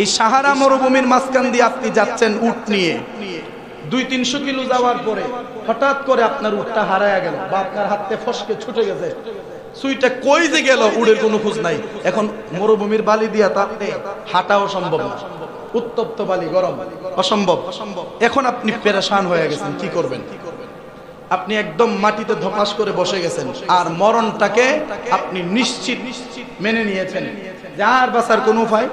এই সাহারা মরুভূমির মাঝখান দিয়ে আপনি যাচ্ছেন উট নিয়ে, 200-300 কিলো যাওয়ার পরে হঠাৎ করে আপনার উটটা হারায়া গেল বা আপনার হাতে ফসকে ছুটে গেছে, সুইটা কই যে গেল উড়ের কোনো খোঁজ নাই। এখন মরুভূমির বালি দিয়া তো আপনি হাঁটাও সম্ভব না, উত্তপ্ত বালি, গরম, অসম্ভব। এখন আপনি পেরেশান হয়ে গেছেন, কি করবেন? আপনি একদম মাটিতে ধপাস করে বসে গেছেন আর মরণটাকে আপনি নিশ্চিত মেনে নিয়েছেন যে আর বাঁচার কোনো উপায়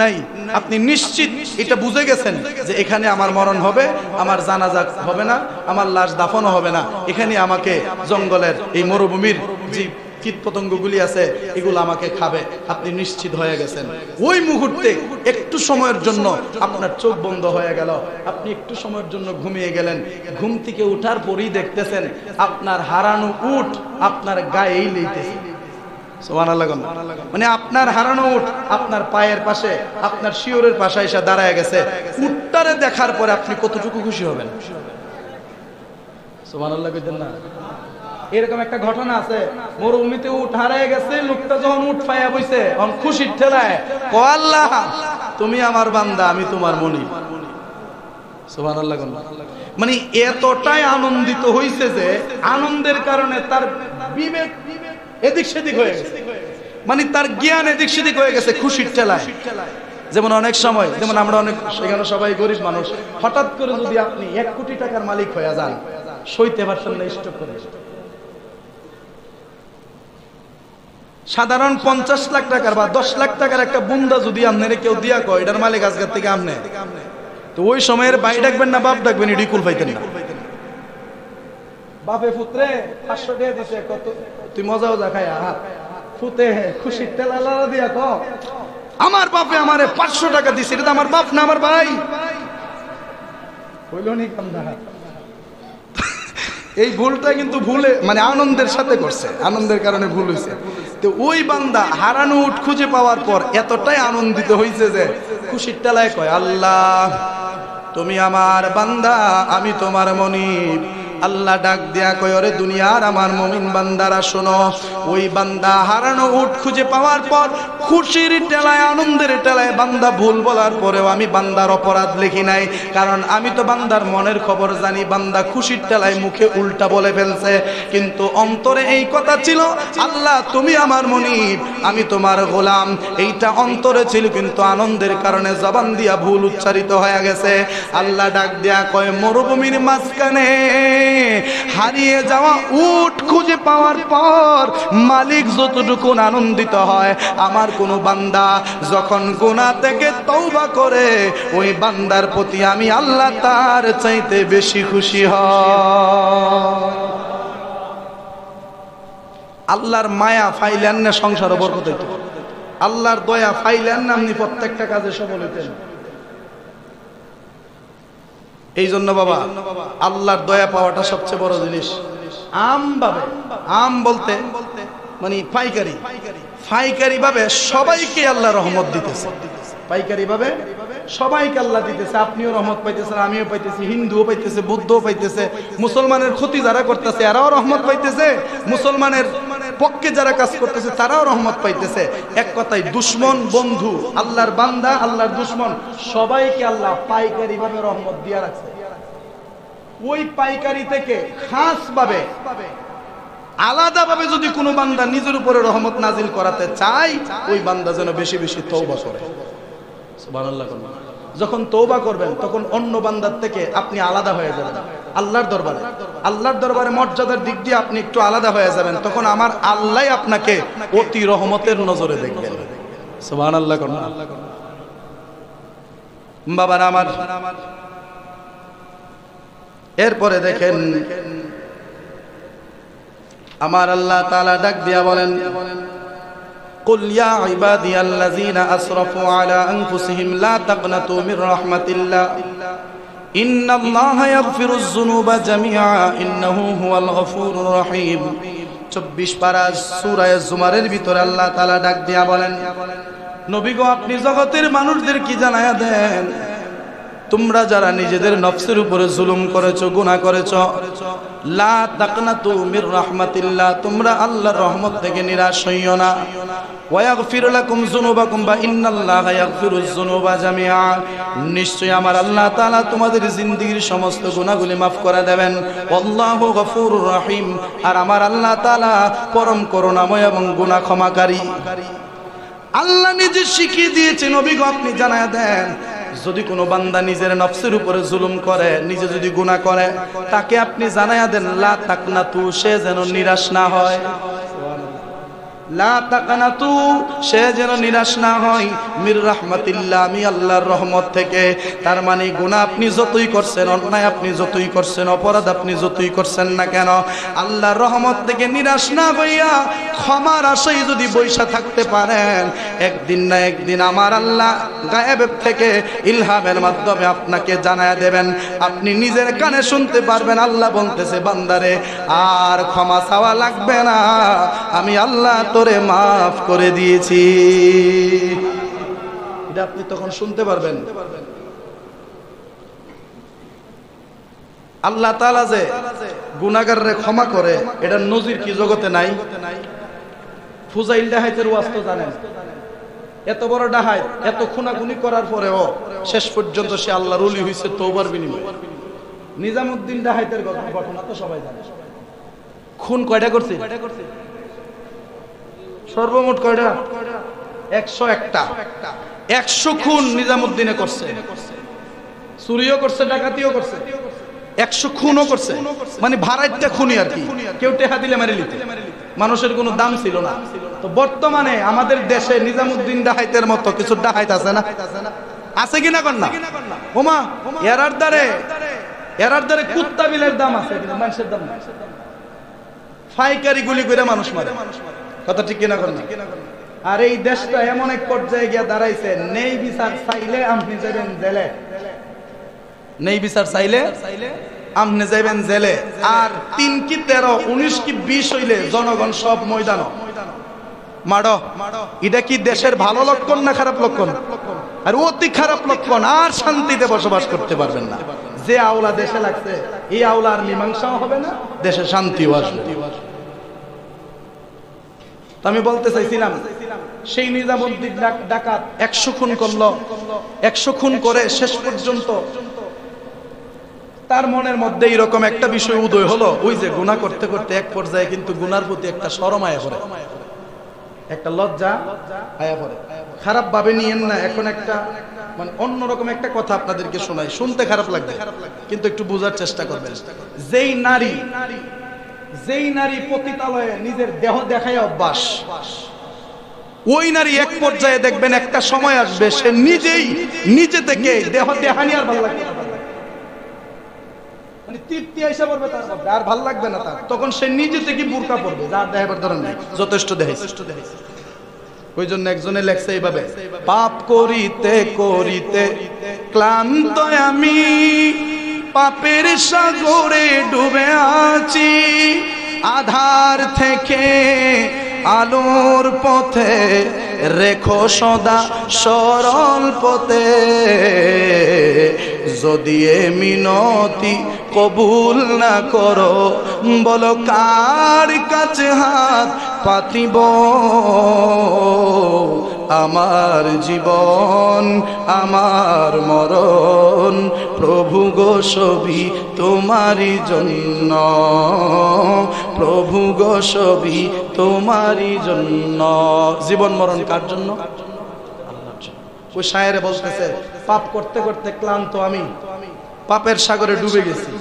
নাই। আপনি নিশ্চিত এটা বুঝে গেছেন যে এখানে আমার মরণ হবে, আমার জানাজা হবে না, আমার লাশ দাফনও হবে না, এখানে আমাকে জঙ্গলের এই মরুভূমির যে কীটপতঙ্গগুলি আছে এগুলো আমাকে খাবে। আপনি নিশ্চিত হয়ে গেছেন। ওই মুহূর্তে একটু সময়ের জন্য আপনার চোখ বন্ধ হয়ে গেল, আপনি একটু সময়ের জন্য ঘুমিয়ে গেলেন। ঘুম থেকে উঠার পরেই দেখতেছেন আপনার হারানো উট আপনার গায়েই লেগেছে। সুবহানাল্লাহ। মানে আপনার হারানো উট আপনার পায়ের পাশে, আপনার শিওরের পাশে এসে দাঁড়ায় গেছে। উটটারে দেখার পরে আপনি কতটুকু খুশি হবেন? সুবহানাল্লাহ কইতেন না? এরকম একটা ঘটনা আছে, মরুভূমিতে উট হারায় গেছে, লোকটা যখন উট পায়া বইছে তখন খুশির ঠেলায় ও আল্লাহ তুমি আমার বান্দা, আমি তোমার মনিব। সুবহানাল্লাহ। মানে এতটাই আনন্দিত হইছে যে আনন্দের কারণে তার বিবেক এদিক সেদিক হয়ে গেছে, মানে তার জ্ঞান এদিক সেদিক হয়ে গেছে খুশির ঠেলায়। যেমন অনেক সময়, যেমন আমরা অনেক, সেখানে সবাই গরিব মানুষ, হঠাৎ করে যদি আপনি 1 কোটি টাকার মালিক হয়ে যান, সইতে পারছেন না, স্টক করে। সাধারণ 50 লাখ টাকার বা 10 লাখ টাকার একটা বুন্দা যদি আপনারে কেউ দিয়া কয় এটার মালিক আজকের থেকে আপনি, তো ওই সময়ের ভাই ডাকবেন না বাপ ডাকবেন, এটি কুল পাইতেন না। বাপে পুত্রে 500 টাকা দিছে, কত তুই মজা মজা খায়া ফুতে খুশির টেলা দিয়া ক আমার বাপে আমারে 500 টাকা দিছে, এটা তো আমার বাপ না আমার ভাই। হইল নি কামনা। এই ভুলটা কিন্তু ভুলে মানে আনন্দের সাথে করছে, আনন্দের কারণে ভুল হয়েছে। তো ওই বান্দা হারানো উট খুঁজে পাওয়ার পর এতটাই আনন্দিত হয়েছে যে খুশির টেলায় কয় আল্লাহ তুমি আমার বান্দা, আমি তোমার মনিব। আল্লাহ ডাক দেয়া কয় ওরে দুনিয়ার আমার মুমিন বান্দারা শোনো, ওই বান্দা হারানো উট খুঁজে পাওয়ার পর খুশির টেলায়, আনন্দের টেলায় বান্দা ভুল বলার পরেও আমি বান্দার অপরাধ লিখি নাই, কারণ আমি তো বান্দার মনের খবর জানি। বান্দা খুশির টেলায় মুখে উল্টা বলে ফেলছে, কিন্তু অন্তরে এই কথা ছিল আল্লাহ তুমি আমার মনিব, আমি তোমার গোলাম। এইটা অন্তরে ছিল, কিন্তু আনন্দের কারণে জবান দিয়া ভুল উচ্চারিত হয়ে গেছে। আল্লাহ ডাক দেয়া কয় মরুভূমির মাঝখানে হারিয়ে যাওয়া উট খুঁজে পাওয়ার পর মালিক যতটুকু আনন্দিত হয়, আমার কোন বান্দা যখন গুনাহ থেকে তওবা করে ওই বান্দার প্রতি আমি আল্লাহ তার চাইতে বেশি খুশি হয়। আল্লাহর মায়া ফাইলেন না সংসার বরকত হইতো, আল্লাহর দয়া ফাইলেন না আপনি প্রত্যেকটা কাজে সফল হইতেন। এই জন্য বাবা আল্লাহর দয়া পাওয়াটা সবচেয়ে বড় জিনিস। আম ভাবে, আম বলতে মানে পাইকারি, পাইকারি ভাবে সবাইকে আল্লাহ রহমত দিতেছে, পাইকারি ভাবে সবাইকে আল্লাহ দিতেছে। আপনিও রহমত পাইতেছেন, আমিও পাইতেছি, হিন্দুও পাইতেছে, বুদ্ধও পাইতেছে, মুসলমানের ক্ষতি যারা করতেছে এরাও রহমত পাইতেছে, মুসলমানের পক্ষে যারা কাজ করতেছে তারাও রহমত পাইতেছে। এক কথায় দুশ্মন বন্ধু, আল্লাহর বান্দা আল্লাহর দুশ্মন সবাইকে আল্লাহ পাইকারি ভাবে রহমত দিয়া রাখছে। ওই পাইকারি থেকে খাস ভাবে আলাদা ভাবে যদি কোনো বান্দা নিজের উপরে রহমত নাজিল করাতে চায়, ওই বান্দা যেন বেশি বেশি তওবা করে। সুবহানাল্লাহ। যখন তওবা করবেন তখন অন্য বান্দার থেকে আপনি আলাদা হয়ে যাবেন আল্লাহর দরবারে মর্যাদার দিক দিয়ে আপনি একটু আলাদা হয়ে যাবেন। তখন আমার আল্লাহ আপনাকে অতি রহমতের নজরে দেখবেন। সুবহানাল্লাহ। বাবারা আমার, এরপরে দেখেন আমার আল্লাহ তাআলা ডাক দিয়া বলেন, কুল ইয়া ইবাদিয়াল্লাযীনা আসরাফু আলা আনফুসিহিম লা তাকনাতু মির রাহমাতিল্লাহ ইন্নাল্লাহা ইয়াগফিরুয যুনুবা জামিআ ইন্নাহু হুয়াল গফুরুর রহিম। 24 পারা সূরা জুমারের ভিতরে আল্লাহ তাআলা ডাক দিয়া বলেন, নবী গো আপনি জগতের মানুষদের কি জানায়া দেন, তোমরা যারা নিজেদের নফসের উপরে জুলুম করেছো, গুনাহ করেছো, লা তাকনাতু মির রাহমাতিল্লাহ, তোমরা আল্লাহর রহমত থেকে নিরাশ হইও না। ওয়া ইয়াগফির লাকুম যুনুবাকুম বা ইন্নাল্লাহা ইয়াগফিরুয যুনুবা জামিআ, নিশ্চয়ই আমার আল্লাহ তাআলা তোমাদের জিন্দেগীর সমস্ত গুনাহগুলি maaf করে দেবেন। আল্লাহু গফুরুর রহিম, আর আমার আল্লাহ তাআলা পরম করুণাময় এবং গুনাহ ক্ষমাকারী। আল্লাহ নিজে শিখিয়ে দিয়েছে, নবী গো আপনি জানায়া দেন, যদি কোনো বান্দা নিজের নফসের উপরে জুলুম করে, নিজে যদি গুনাহ করে, তাকে আপনি জানায়া দেন লা তাকনাতু, সে যেন নিরাশ না হয়। লা তাকনাতু, সে যেন নিরাশ না হয় মির রাহমাতিল্লাহ, আমি আল্লাহর রহমত থেকে। তার মানে গুনাহ আপনি যতই করছেন, অন্যায় আপনি যতই করছেন, অপরাধ আপনি যতই করছেন না কেন, আল্লাহর রহমত থেকে নিরাশ না হইয়া ক্ষমার আশায় যদি বৈশা থাকতে পারেন, একদিন না একদিন আমার আল্লাহ গায়েব থেকে ইলহামের মাধ্যমে আপনাকে জানায়া দেবেন, আপনি নিজের কানে শুনতে পারবেন আল্লাহ বলতেছে, বান্দারে আর ক্ষমা চাওয়া লাগবে না, আমি আল্লাহ তোরে মাফ করে দিয়েছি। এটা আপনি তখন শুনতে পারবেন। আল্লাহ তাআলা যে গুনাহগাররে ক্ষমা করে, এটা নজির কি জগতে নাই? ফুজাইল ডাহাইতের ওয়াজ তো জানেন, এত বড় ডাহাইত, এত খুনাখুনি করার পরেও শেষ পর্যন্ত সে আল্লাহর ওলি হইছে তওবার বিনিময়ে। নিজামউদ্দিন ডাহাইতের ঘটনা তো সবাই জানে। খুন কয়টা করছে? সর্বমোট কয়টা? 101টা। 100 খুন নিজামউদ্দিনে করছে, চুরিও করছে, ডাকাতিও করছে, 100 খুনও করছে। মানে ভাড়াইতে খুনি আর কি, কেউ টেহা দিলে মারি লিতে, মানুষের কোনো দাম ছিল না। তো বর্তমানে আমাদের দেশে নিজামউদ্দিন ডাহাইতের মতো কিছু ডাহাইত আছে না? আছে কিনা কর না? ওমা এরার দ্বারে কুত্তা বিলের দাম আছে, কিন্তু মানুষের দাম নাই। ফাইকারি গুলি করে মানুষ মারে, কথা ঠিক কিনা কর না? আর এই দেশটা এমন এক পর্যায়ে গিয়ে দাঁড়াইছে, নেই বিচার চাইলে আপনি যাবেন জেলে, নেই বিচার চাইলে আপনি যাবেন জেলে। আর 3 কি 13, 19 কি 20 হইলে জনগণ সব ময়দান মাড়ো। এটা কি দেশের ভালো লক্ষণ না খারাপ লক্ষণ? আর অতি খারাপ লক্ষণ। আর শান্তিতে বসবাস করতে পারবেন না। যে আওলা দেশে লাগছে, এই আওলার মীমাংসাও হবে না, দেশে শান্তিও আসবে। আমি বলতে চাইছিলাম, সেই নিজামউদ্দিন ডাকাত 100 খুন করলো, 100 খুন করে শেষ পর্যন্ত তার মনের মধ্যে এরকম একটা বিষয় উদয় হলো, ওই যে গুনাহ করতে করতে এক পর্যায়ে কিন্তু গুনার প্রতি একটা শরম আয়া পড়ে, একটা লজ্জা আয়া পড়ে। খারাপ ভাবে নিয়েন না। এখন একটা মানে অন্যরকম একটা কথা আপনাদেরকে শোনাই, শুনতে খারাপ লাগবে কিন্তু একটু বোঝার চেষ্টা করবেন। যেই নারী পতিতালয়ে নিজের দেহ দেখায় অভ্যাস, ওই নারী এক পর্যায়ে দেখবেন একটা সময় আসবে সে নিজে থেকে দেহ দেহানি আর ভালো লাগবে না, মানে তৃপ্তি আইসা পড়বে তার মধ্যে, আর ভালো লাগবে না তার। তখন সে নিজে থেকে বুরকা পড়বে, যার দেখাবার দরকার নেই, যথেষ্ট দেখাইছে। ওই জন্য একজনে লেখছে এইভাবে, পাপ করিতে করিতে ক্লান্ত আমি, পাপের সাগরে ডুবে আছি, আধার থেকে আলোর পথে রেখো সদা সরল পথে, যদি এ মিনতি কবুল না করো, বলো কার কাছে হাত পাতিব, আমার জীবন আমার মরণ প্রভু গো সবই তোমারই জন্য, প্রভু গো সবই তোমারই জন্য। জীবন মরণ কার জন্য? আল্লাহর জন্য। ওই শায়েরে বলতেছে, পাপ করতে করতে ক্লান্ত আমি, পাপের সাগরে ডুবে গেছি।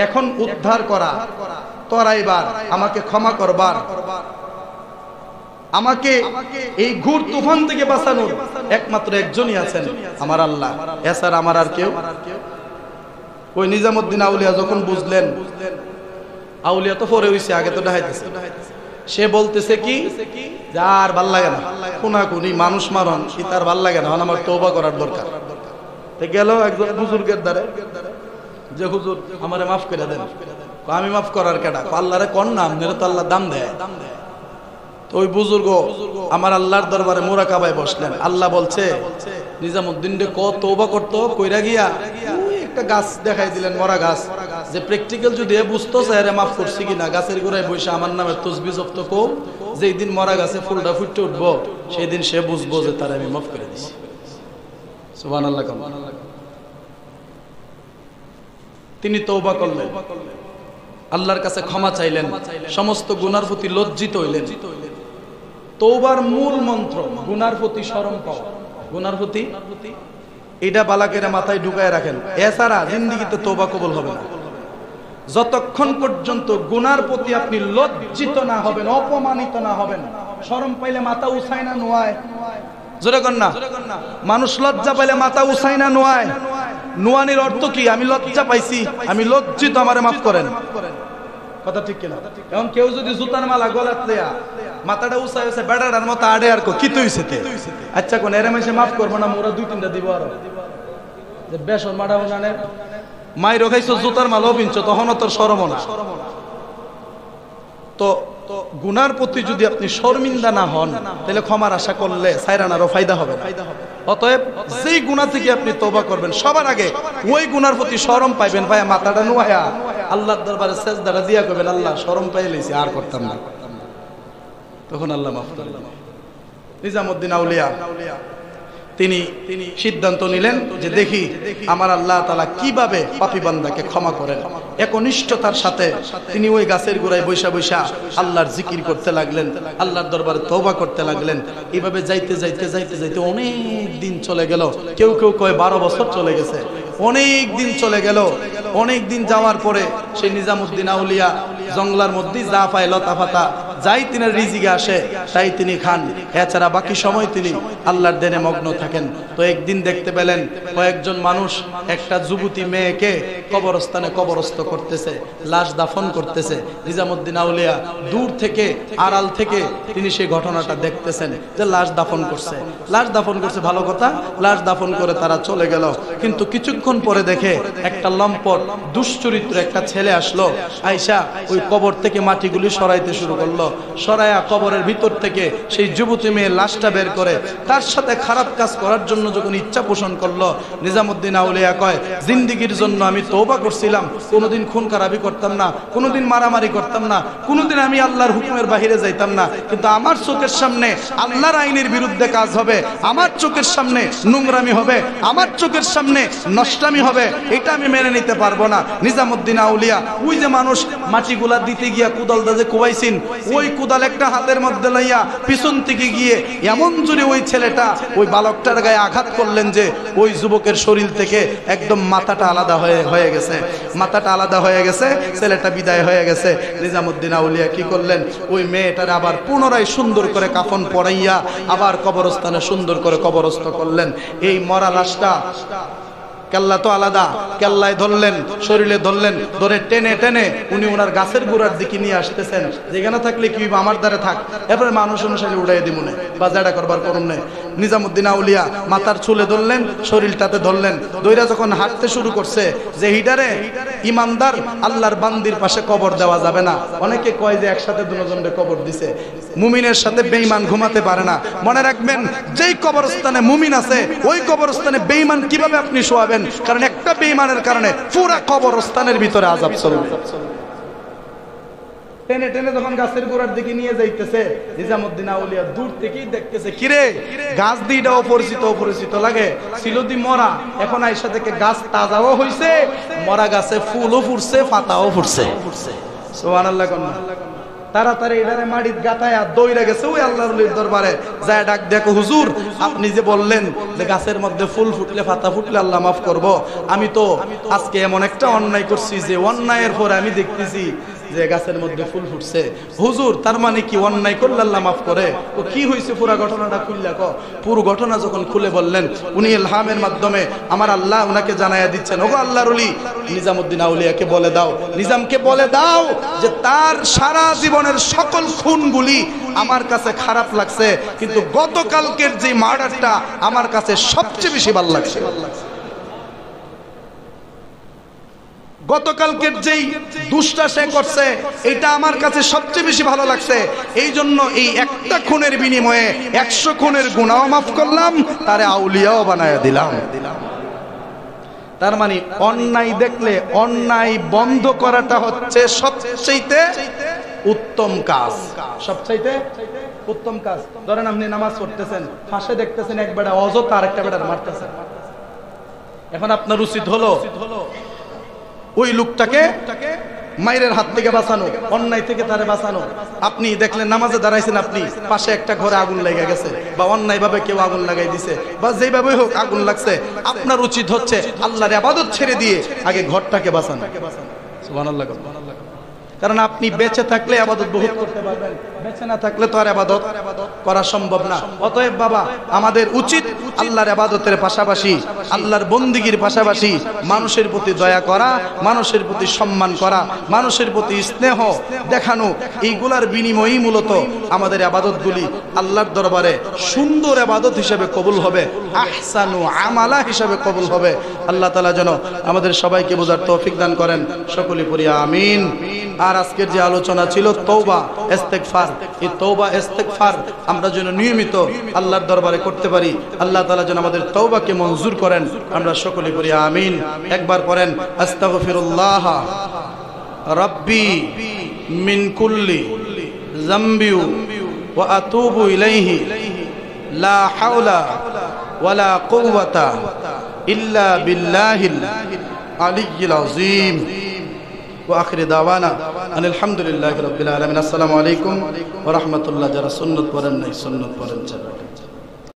এখন উদ্ধার করা, তরাইবার, আমাকে ক্ষমা করবার, আমাকে এই ঘোর তুফান থেকে বাঁচানোর একমাত্র একজনই আছেন, আমার আল্লাহ। এছাড়া আমার আর কেউ। ওই নিজামুদ্দিন আউলিয়া যখন বুঝলেন, আউলিয়া তো পরে হইছে, আগে তো দেখাইতেছে, সে বলতেছে কি, যার ভাল লাগে না, খুনাখুনি মানুষ মারণ কি তার ভাল লাগে না, আমার তওবা করার দরকার। গেল একজন হুজুরের দ্বারে, যে হুজুর আমারে মাফ করে দেন। আমি মাফ করার কেডা? আল্লাহরে কোন নাম নিলে তো আল্লাহ দাম দেয়। তো ওই বুজুর্গ আমার আল্লাহর দরবারে মুরাকাবায় বসলেন। আল্লাহ বলছে নিজামুদ্দিন রে কত তওবা করতে, কইরা গিয়া একটা গাছ দেখাই দিলেন, মরা গাছ, যে প্র্যাকটিক্যাল যদি বুঝতো স্যারে মাফ করছি কিনা, গাছের গোড়ায় বসে আমার নামে তসবিহ জপ্ত কম, যেই দিন মরা গাছে ফুলটা ফুটে উঠবো সেই দিন সে বুঝবো যে তার আমি মাফ করে দিছি। সুবহানাল্লাহ। তিনি তওবা করলেন, আল্লাহর কাছে ক্ষমা চাইলেন, সমস্ত গুনার প্রতি লজ্জিত হইলেন। তওবার মূল মন্ত্র গুনার প্রতি শরম পাওয়া, গুনার প্রতি, এটা বালাকেরা মাথায় ঢুকায় রাখেন। এছাড়া জিন্দেগিতে তওবা কবুল হবে না। যতক্ষণ পর্যন্ত গুনার প্রতি আপনি লজ্জিত না হবেন, অপমানিত না হবেন, শরম পাইলে মাথা উঠায় না নোয়ায়, জোরে কর না, মানুষ লজ্জা পাইলে মাথা উঠায় না নোয়ায়। নোয়ানির অর্থ কি? আমি লজ্জা পাইছি, আমি লজ্জিত, আমারে মাফ করেন। কথা ঠিক কিনা? এখন কেউ যদি জুতার মালা গলাত লইয়া মাথাটা উঁচাই উঁচাই বেড়ার মতো আড়ে আর কি তো হইছে, আচ্ছা কোন এরম এসে মাফ করবো না, মোরা দুই তিনটা দিব আরো, যে বেসন মাডা উনানে মাইরো খাইছো, জুতার মালাও পিনছো, তখনও তোর শরম না। তো গুনার প্রতি যদি আপনি শর্মিন্দা না হন, তাহলে ক্ষমার আশা করলে সাইরানারও ফায়দা হবে না। অতএব যেই গুনাহ থেকে আপনি তওবা করবেন, সবার আগে ওই গুনার প্রতি শরম পাইবেন, ভাই মাথাটা নুয়ায়া আল্লাহর দরবারে সেজদাটা দিয়া করবেন, আল্লাহ শরম পাই লইছি, আর করতাম না, তখন আল্লাহ মাফ করবেন। নিজামুদ্দিন আউলিয়া তিনি সিদ্ধান্ত নিলেন যে দেখি আমার আল্লাহ তাআলা কিভাবে পাপী বান্দাকে ক্ষমা করেন। একনিষ্ঠতার সাথে তিনি ওই গাছের গোড়ায় বৈশা বৈশা আল্লাহর জিকির করতে লাগলেন, আল্লাহর দরবারে তওবা করতে লাগলেন। এইভাবে যাইতে যাইতে যাইতে যাইতে অনেক দিন চলে গেল, কেউ কেউ কয় 12 বছর চলে গেছে। অনেক দিন চলে গেল। অনেক দিন যাওয়ার পরে সেই নিজামুদ্দিন আউলিয়া জঙ্গলার মধ্যে যা পায় লতা পাতা, যাই তিনি রিজিকে আসে তাই তিনি খান, এছাড়া বাকি সময় তিনি আল্লাহর দেনে মগ্ন থাকেন। তো একদিন দেখতে পেলেন কয়েকজন মানুষ একটা যুবতী মেয়েকে কবরস্থানে কবরস্থ করতেছে, লাশ দাফন করতেছে। নিজামুদ্দিন আউলিয়া দূর থেকে, আড়াল থেকে তিনি সেই ঘটনাটা দেখতেছেন যে লাশ দাফন করছে। লাশ দাফন করছে ভালো কথা, লাশ দাফন করে তারা চলে গেল। কিন্তু কিছুক্ষণ পরে দেখে একটা লম্পট দুশ্চরিত্র একটা ছেলে আসলো, আয়সা ওই কবর থেকে মাটিগুলি সরাইতে শুরু করলো। সরাইয়া কবরের ভিতর থেকে সেই যুবতী মেয়ের লাশটা বের করে তার সাথে খারাপ কাজ করার জন্য যখন ইচ্ছা পোষণ করলো, নিজামুদ্দিন আউলিয়া কয় জিন্দেগির জন্য আমি তওবা করছিলাম, কোনোদিন খুন খারাপি করতাম না, কোনোদিন মারামারি করতাম না, কোনোদিন আমি আল্লাহর হুকুমের বাহিরে যাইতাম না, কিন্তু আমার চোখের সামনে আল্লাহর আইনের বিরুদ্ধে কাজ হবে, আমার চোখের সামনে নোংরামি হবে, আমার চোখের সামনে নষ্টামি হবে, এটা আমি মেনে নিতে পারবো না। নিজামুদ্দিন আউলিয়া ওই যে মানুষ মাটিগুলা দিতে গিয়া কুদাল দাজে কুবাইছেন, ওই কুদাল একটা হাতের মধ্যে লইয়া পিছন থেকে গিয়ে এমন জোরে ওই ছেলেটা ওই বালকটার গায়ে আঘাত করলেন যে ওই যুবকের শরীর থেকে একদম মাথাটা আলাদা হয়ে গেছে, মাথাটা আলাদা হয়ে গেছে, ছেলেটা বিদায় হয়ে গেছে। নিজামুদ্দিন আউলিয়া কি করলেন, ওই মেয়েটার আবার পুনরায় সুন্দর করে কাফন পরাইয়া আবার কবরস্থানে সুন্দর করে কবরস্থ করলেন। এই মরা লাশটা কেল্লা তো আলাদা, কেল্লায় ধরলেন, শরীরে ধরলেন, ধরে টেনে টেনে উনি ওনার গাছের গোড়ার দিকে নিয়ে আসতেছেন, যেখানে থাকলে কি আমার দ্বারে থাক, এরপরে মানুষ অনুসারে উড়াই দিব না, বাজারটা করবার করুন না। নিজামুদ্দিন আউলিয়া মাথার চুলে ধরলেন, শরীরটাতে ধরলেন, দইরা যখন হাঁটতে শুরু করছে যে হিডারে ইমানদার আল্লাহর বান্দির পাশে কবর দেওয়া যাবে না। অনেকে কয় যে একসাথে দুজনকে কবর দিছে, মুমিনের সাথে বেঈমান ঘুমাতে পারে না। মনে রাখবেন, যেই কবরস্থানে মুমিন আছে ওই কবরস্থানে বেঈমান কিভাবে আপনি শোয়াবেন? কারণ একটা বেঈমানের কারণে পুরো কবরস্থানের ভিতরে আযাব চলবে। টেনে টেনে যখন গাছের গোড়ার দিকে নিয়ে যাইতেছে, নিজামুদ্দিন আউলিয়া দূর থেকেই দেখতেছে, কিরে গাছ দিটা অপরিচিত অপরিচিত লাগে, ছিল দি মরা, এখন আইসা থেকে গাছ তাজাও হইছে, মরা গাছে ফুলও ফুটছে, পাতাও ফুটছে। সুবহানাল্লাহ। তাড়াতাড়ি এটারে মাটিত গাতায়া দৌড়ে গেছে ওই আল্লাহর ওলির দরবারে, যায় ডাক দেখো হুজুর আপনি যে বললেন যে গাছের মধ্যে ফুল ফুটলে পাতা ফুটলে আল্লাহ মাফ করব, আমি তো আজকে এমন একটা অন্যায় করছি যে অন্যায়ের পরে আমি দেখতেছি যে গাছের মধ্যে ফুল ফুটছে। হুজুর তার মানে কি অন্যায় করলে আল্লাহ মাফ করে? তো কি হয়েছে পুরো ঘটনাটা খুললা কো। পুরো ঘটনা যখন খুলে বললেন, উনি ইলহামের মাধ্যমে আমার আল্লাহ ওনাকে জানায়া দিচ্ছেন, ওগো আল্লাহর ওলি নিজামউদ্দিন আউলিয়াকে বলে দাও, নিজামকে বলে দাও যে তার সারা জীবনের সকল খুনগুলি আমার কাছে খারাপ লাগছে, কিন্তু গতকালকের যে মার্ডারটা আমার কাছে সবচেয়ে বেশি ভালো লাগছে। গতকালকের যেই দুষ্টা সে করছে এটা আমার কাছে সবচেয়ে বেশি ভালো লাগছে, এই জন্য এই একটা খুনের বিনিময়ে 100 খুনের গুনাহ মাফ করলাম, তারে আউলিয়াও বানায়া দিলাম। তার মানে অন্যায় দেখলে অন্যায় বন্ধ করাটা হচ্ছে সবচেয়ে উত্তম কাজ, সবচেয়ে উত্তম কাজ। ধরেন আপনি নামাজ পড়তেছেন, পাশে দেখতেছেন এক বেটা অযথা আরেকটা বেটার মারতেছে, এখন আপনার উচিত হলো ওই লোকটাকে মায়ের হাত থেকে বাঁচানো, অন্যায় থেকে তারে বাঁচানো। আপনি দেখলেন নামাজে দাঁড়াইছেন, আপনি পাশে একটা ঘরে আগুন লেগে গেছে বা অন্যায় ভাবে কেউ আগুন লাগাই দিছে বা যেভাবে হোক আগুন লাগছে, আপনার উচিত হচ্ছে আল্লাহর ইবাদত ছেড়ে দিয়ে আগে ঘরটাকে বাঁচানো। সুবহানাল্লাহ। কারণ আপনি বেঁচে থাকলে ইবাদত বহুত করতে পারবেন, বেঁচে না থাকলে তো আর ইবাদত করা সম্ভব না। অতএব বাবা আমাদের উচিত আল্লাহর ইবাদতের পাশাপাশি আল্লাহর বন্দিগির পাশাপাশি মানুষের প্রতি দয়া করা, মানুষের প্রতি সম্মান করা, মানুষের প্রতি স্নেহ দেখানো, এইগুলার বিনিময়েই মূলত আমাদের ইবাদতগুলি আল্লাহর দরবারে সুন্দর ইবাদত হিসেবে কবুল হবে, আহসানু আমালা হিসেবে কবুল হবে। আল্লাহ তাআলা যেন আমাদের সবাইকে বোঝার তৌফিক দান করেন, সকলে পড়ি আমিন। আর আজকের যে আলোচনা ছিল তওবা ইস্তেগফার, এই তওবা ইস্তেগফার আমরা যেন নিয়মিত আল্লাহর দরবারে করতে পারি, আল্লাহ তাআলা যেন আমাদের তওবাকে মঞ্জুর করেন, আমরা সকলে পড়ি আমিন। একবার পড়েন আস্তাগফিরুল্লাহ রাব্বি মিন কুল্লি যামবি ওয়া আতুবু ইলাইহি লা হাওলা ওয়ালা কুওয়াতা ইল্লা বিল্লাহিল আলিয়্যিল আযীম। وآخر دعوانا أن الحمد لله رب العالمين। السلام عليكم ورحمة الله। যারা সুন্নাত পড়েন নাই সুন্নাত পড়েন।